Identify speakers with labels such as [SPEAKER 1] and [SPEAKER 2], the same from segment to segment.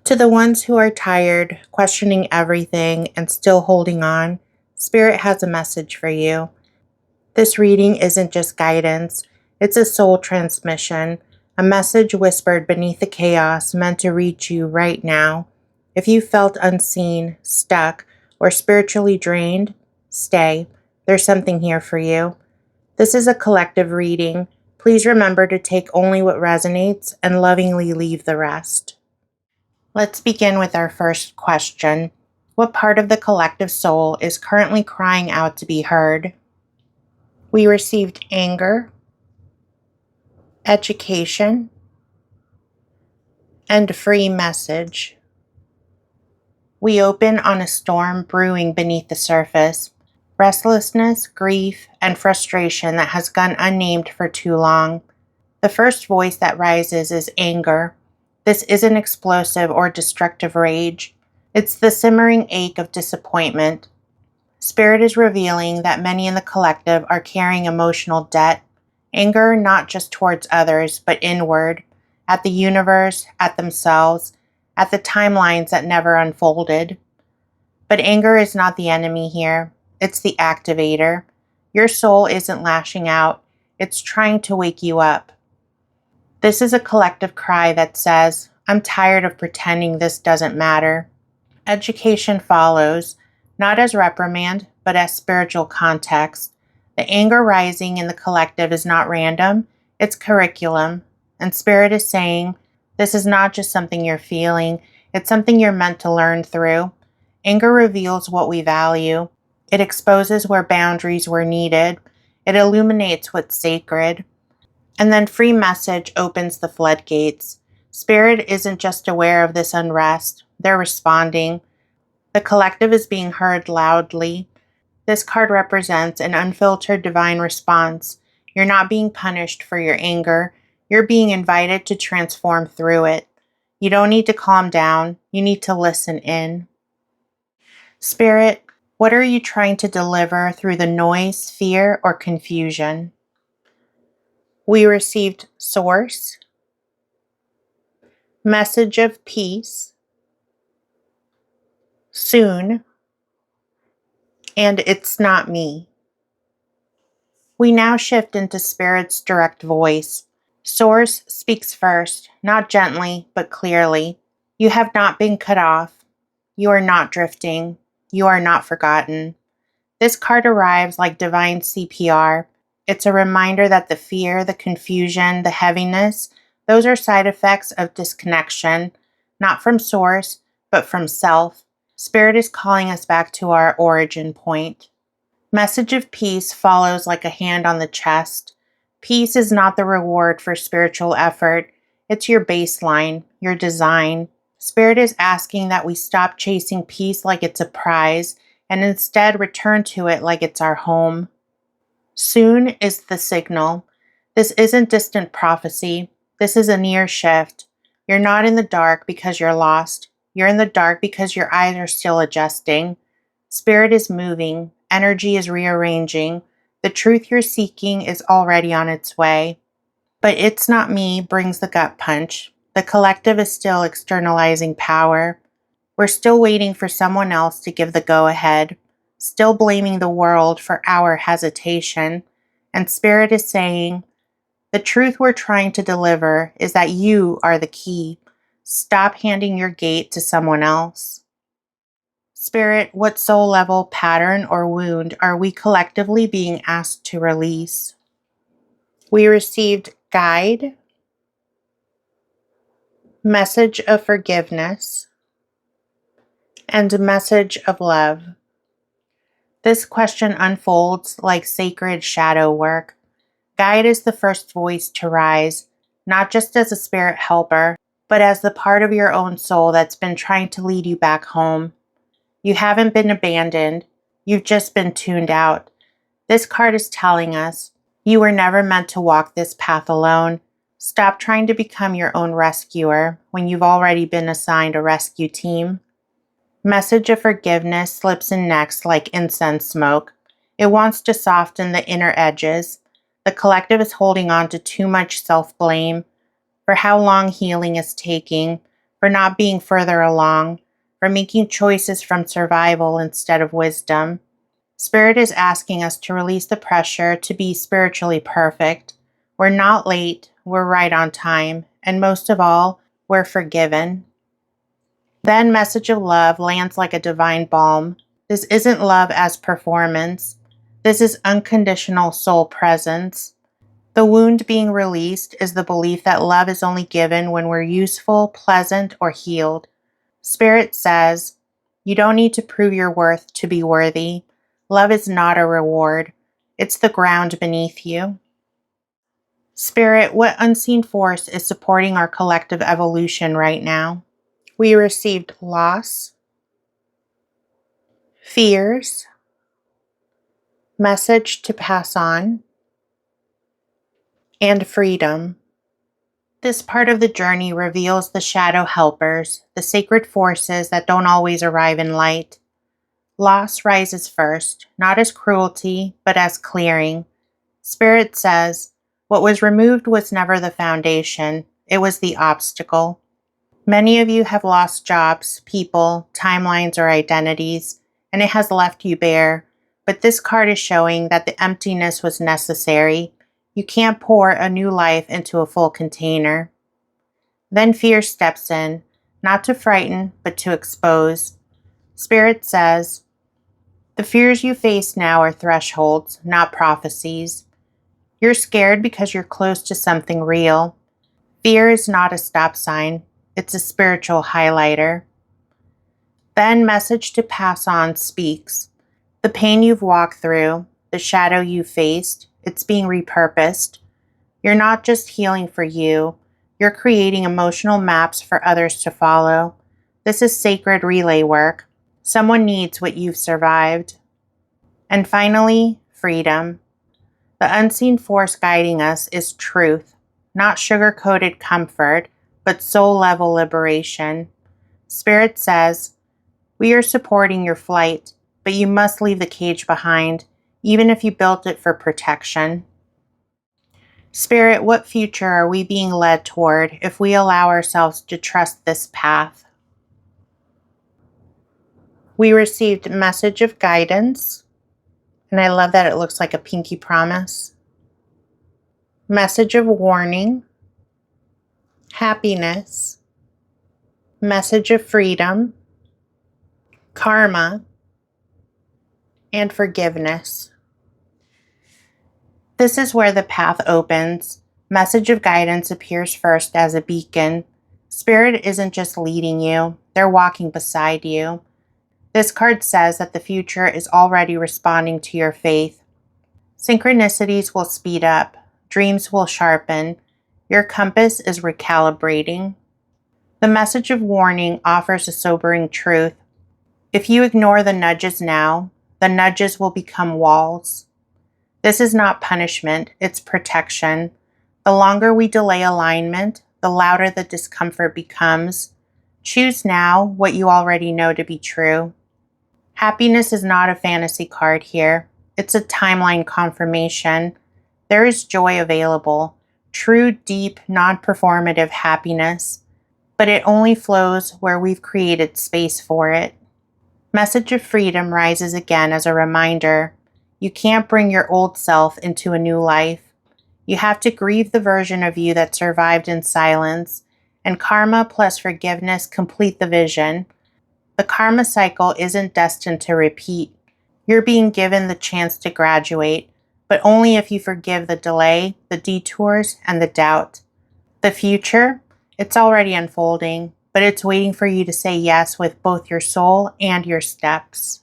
[SPEAKER 1] To the ones who are tired, questioning everything, and still holding on, Spirit has a message for you. This reading isn't just guidance, it's a soul transmission, a message whispered beneath the chaos meant to reach you right now. If you felt unseen, stuck, or spiritually drained, stay. There's something here for you. This is a collective reading. Please remember to take only what resonates and lovingly leave the rest. Let's begin with our first question. What part of the collective soul is currently crying out to be heard? We received anger, education, and free message. We open on a storm brewing beneath the surface, restlessness, grief, and frustration that has gone unnamed for too long. The first voice that rises is anger. This isn't explosive or destructive rage. It's the simmering ache of disappointment. Spirit is revealing that many in the collective are carrying emotional debt, anger not just towards others, but inward, at the universe, at themselves, at the timelines that never unfolded. But anger is not the enemy here, it's the activator. Your soul isn't lashing out, it's trying to wake you up. This is a collective cry that says, I'm tired of pretending this doesn't matter. Education follows, not as reprimand, but as spiritual context. The anger rising in the collective is not random, it's curriculum. And Spirit is saying, this is not just something you're feeling, it's something you're meant to learn through. Anger reveals what we value. It exposes where boundaries were needed. It illuminates what's sacred. And then free message opens the floodgates. Spirit isn't just aware of this unrest, they're responding. The collective is being heard loudly. This card represents an unfiltered divine response. You're not being punished for your anger. You're being invited to transform through it. You don't need to calm down. You need to listen in. Spirit, what are you trying to deliver through the noise, fear, or confusion? We received Source, Message of Peace, Soon, and It's Not Me. We now shift into Spirit's direct voice. Source speaks first, not gently, but clearly. You have not been cut off. You are not drifting. You are not forgotten. This card arrives like divine CPR. It's a reminder that the fear, the confusion, the heaviness, those are side effects of disconnection, not from source, but from self. Spirit is calling us back to our origin point. Message of peace follows like a hand on the chest. Peace is not the reward for spiritual effort. It's your baseline, your design. Spirit is asking that we stop chasing peace like it's a prize and instead return to it like it's our home. Soon is the signal. This isn't distant prophecy. This is a near shift. You're not in the dark because you're lost. You're in the dark because your eyes are still adjusting. Spirit is moving. Energy is rearranging. The truth you're seeking is already on its way. But It's Not Me brings the gut punch. The collective is still externalizing power. We're still waiting for someone else to give the go-ahead, still blaming the world for our hesitation. And Spirit is saying, the truth we're trying to deliver is that you are the key. Stop handing your gate to someone else. Spirit, what soul level pattern or wound are we collectively being asked to release? We received guide, message of forgiveness, and message of love. This question unfolds like sacred shadow work. Guide is the first voice to rise, not just as a spirit helper, but as the part of your own soul that's been trying to lead you back home. You haven't been abandoned, you've just been tuned out. This card is telling us, you were never meant to walk this path alone. Stop trying to become your own rescuer when you've already been assigned a rescue team. Message of forgiveness slips in next like incense smoke. It wants to soften the inner edges. The collective is holding on to too much self-blame for how long healing is taking, for not being further along, for making choices from survival instead of wisdom. Spirit is asking us to release the pressure to be spiritually perfect. We're not late, we're right on time, and most of all, we're forgiven. Then message of love lands like a divine balm. This isn't love as performance. This is unconditional soul presence. The wound being released is the belief that love is only given when we're useful, pleasant, or healed. Spirit says, you don't need to prove your worth to be worthy. Love is not a reward. It's the ground beneath you. Spirit, what unseen force is supporting our collective evolution right now? We received loss, fears, message to pass on, and freedom. This part of the journey reveals the shadow helpers, the sacred forces that don't always arrive in light. Loss rises first, not as cruelty, but as clearing. Spirit says, what was removed was never the foundation, it was the obstacle. Many of you have lost jobs, people, timelines, or identities, and it has left you bare. But this card is showing that the emptiness was necessary. You can't pour a new life into a full container. Then fear steps in, not to frighten, but to expose. Spirit says, the fears you face now are thresholds, not prophecies. You're scared because you're close to something real. Fear is not a stop sign, it's a spiritual highlighter. Then message to pass on speaks. The pain you've walked through, the shadow you faced, it's being repurposed. You're not just healing for you, you're creating emotional maps for others to follow. This is sacred relay work. Someone needs what you've survived. And finally, freedom. The unseen force guiding us is truth, not sugar-coated comfort, but soul-level liberation. Spirit says, we are supporting your flight, but you must leave the cage behind, even if you built it for protection. Spirit, what future are we being led toward if we allow ourselves to trust this path? We received a message of guidance, and I love that it looks like a pinky promise. Message of warning, happiness, message of freedom, karma, and forgiveness. This is where the path opens. Message of guidance appears first as a beacon. Spirit isn't just leading you, they're walking beside you. This card says that the future is already responding to your faith. Synchronicities will speed up, dreams will sharpen, your compass is recalibrating. The message of warning offers a sobering truth. If you ignore the nudges now, the nudges will become walls. This is not punishment, it's protection. The longer we delay alignment, the louder the discomfort becomes. Choose now what you already know to be true. Happiness is not a fantasy card here. It's a timeline confirmation. There is joy available, true, deep, non-performative happiness, but it only flows where we've created space for it. Message of freedom rises again as a reminder. You can't bring your old self into a new life. You have to grieve the version of you that survived in silence, and karma plus forgiveness complete the vision. The karma cycle isn't destined to repeat. You're being given the chance to graduate, but only if you forgive the delay, the detours, and the doubt. The future, it's already unfolding, but it's waiting for you to say yes with both your soul and your steps.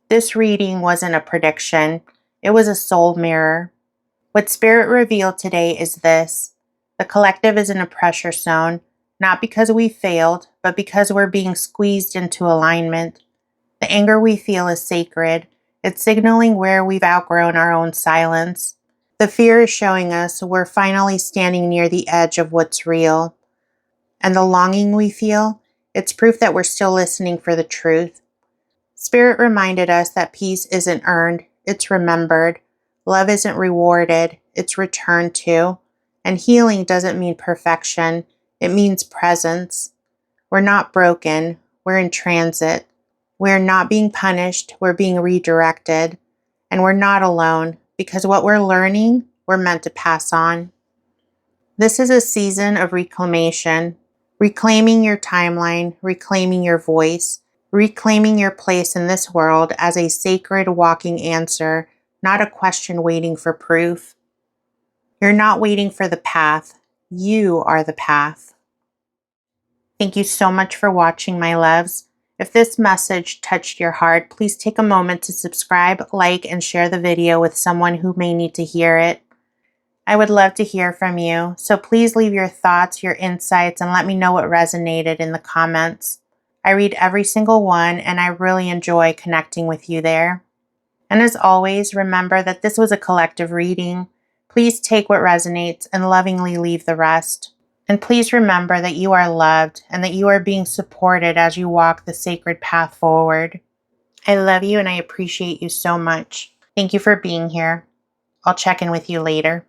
[SPEAKER 1] This reading wasn't a prediction, it was a soul mirror. What Spirit revealed today is this: the collective is in a pressure zone, not because we failed, but because we're being squeezed into alignment. The anger we feel is sacred. It's signaling where we've outgrown our own silence. The fear is showing us we're finally standing near the edge of what's real. And the longing we feel, it's proof that we're still listening for the truth. Spirit reminded us that peace isn't earned, it's remembered. Love isn't rewarded, it's returned to. And healing doesn't mean perfection, It means presence. We're not broken. We're in transit. We're not being punished. We're being redirected. And we're not alone because what we're learning, we're meant to pass on. This is a season of reclamation, reclaiming your timeline, reclaiming your voice, reclaiming your place in this world as a sacred walking answer, not a question waiting for proof. You're not waiting for the path. You are the path. Thank you so much for watching, my loves. If this message touched your heart, please take a moment to subscribe, like, and share the video with someone who may need to hear it. I would love to hear from you, so please leave your thoughts, your insights, and let me know what resonated in the comments. I read every single one, and I really enjoy connecting with you there. And as always, remember that this was a collective reading. Please take what resonates and lovingly leave the rest. And please remember that you are loved and that you are being supported as you walk the sacred path forward. I love you and I appreciate you so much. Thank you for being here. I'll check in with you later.